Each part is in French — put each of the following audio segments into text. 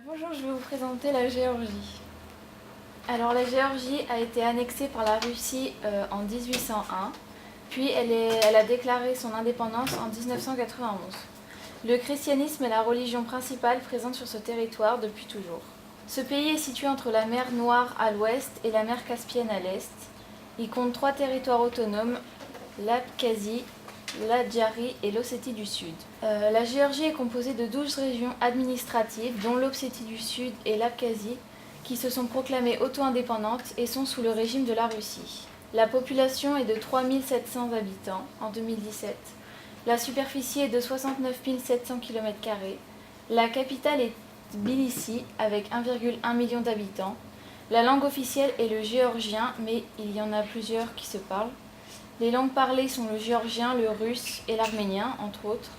Bonjour, je vais vous présenter la Géorgie. Alors la Géorgie a été annexée par la Russie en 1801, puis elle a déclaré son indépendance en 1991. Le christianisme est la religion principale présente sur ce territoire depuis toujours. Ce pays est situé entre la mer Noire à l'ouest et la mer Caspienne à l'est. Il compte 3 territoires autonomes, l'Abkhazie, l'Adjarie et l'Ossétie du Sud. La Géorgie est composée de 12 régions administratives, dont l'Ossétie du Sud et l'Abkhazie, qui se sont proclamées auto-indépendantes et sont sous le régime de la Russie. La population est de 3 700 habitants en 2017. La superficie est de 69 700 km². La capitale est Tbilissi avec 1,1 million d'habitants. La langue officielle est le géorgien, mais il y en a plusieurs qui se parlent. Les langues parlées sont le géorgien, le russe et l'arménien, entre autres.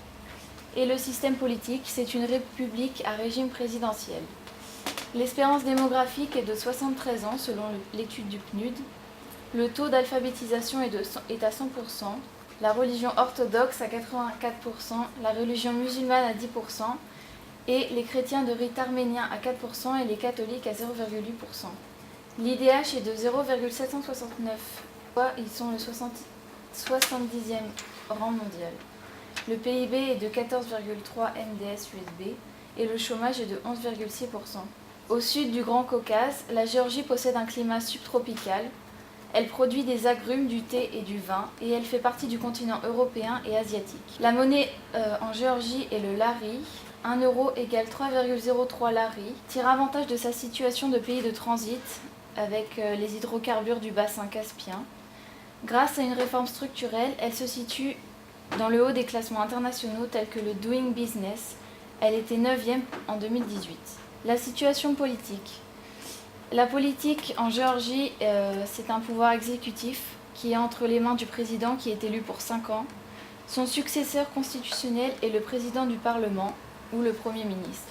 Et le système politique, c'est une république à régime présidentiel. L'espérance démographique est de 73 ans selon l'étude du PNUD. Le taux d'alphabétisation est à 100%, la religion orthodoxe à 84%, la religion musulmane à 10%, et les chrétiens de rite arménien à 4% et les catholiques à 0,8%. L'IDH est de 0,769. Ils sont le 70e rang mondial. Le PIB est de 14,3 MDS USB et le chômage est de 11,6%. Au sud du Grand Caucase, la Géorgie possède un climat subtropical. Elle produit des agrumes, du thé et du vin et elle fait partie du continent européen et asiatique. La monnaie en Géorgie est le lari. 1 euro égale 3,03 lari. Tire avantage de sa situation de pays de transit avec les hydrocarbures du bassin caspien. Grâce à une réforme structurelle, elle se situe dans le haut des classements internationaux tels que le Doing Business. Elle était 9e en 2018. La situation politique. La politique en Géorgie, c'est un pouvoir exécutif qui est entre les mains du président qui est élu pour 5 ans. Son successeur constitutionnel est le président du Parlement ou le Premier ministre.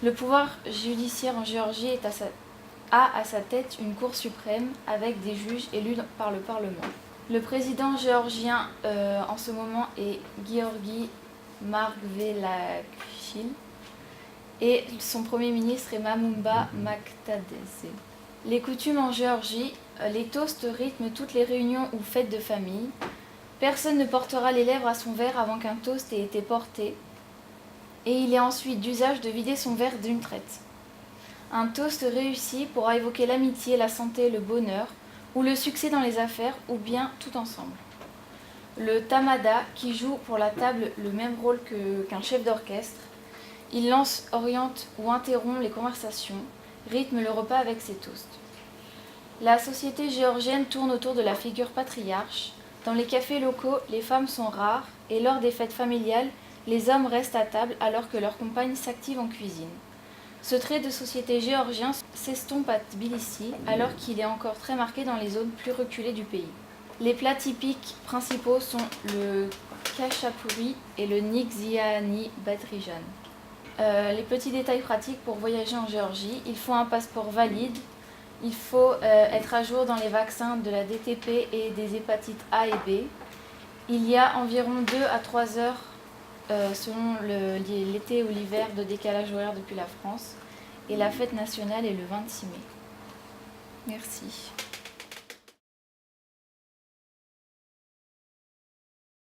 Le pouvoir judiciaire en Géorgie a à sa tête une cour suprême avec des juges élus par le Parlement. Le président géorgien en ce moment est Giorgi Margvelashvili et son premier ministre est Mamumba Maktadze. Les coutumes en Géorgie, les toasts rythment toutes les réunions ou fêtes de famille. Personne ne portera les lèvres à son verre avant qu'un toast ait été porté. Et il est ensuite d'usage de vider son verre d'une traite. Un toast réussi pourra évoquer l'amitié, la santé, le bonheur, ou le succès dans les affaires, ou bien tout ensemble. Le tamada, qui joue pour la table le même rôle qu'un chef d'orchestre, il lance, oriente ou interrompt les conversations, rythme le repas avec ses toasts. La société géorgienne tourne autour de la figure patriarche. Dans les cafés locaux, les femmes sont rares, et lors des fêtes familiales, les hommes restent à table alors que leurs compagnes s'activent en cuisine. Ce trait de société géorgien s'estompe à Tbilissi alors qu'il est encore très marqué dans les zones plus reculées du pays. Les plats typiques principaux sont le khachapuri et le nigziani badrijan. Les petits détails pratiques pour voyager en Géorgie, il faut un passeport valide, il faut être à jour dans les vaccins de la DTP et des hépatites A et B. Il y a environ 2 à 3 heures selon l'été ou l'hiver de décalage horaire depuis la France. Et la fête nationale est le 26 mai. Merci.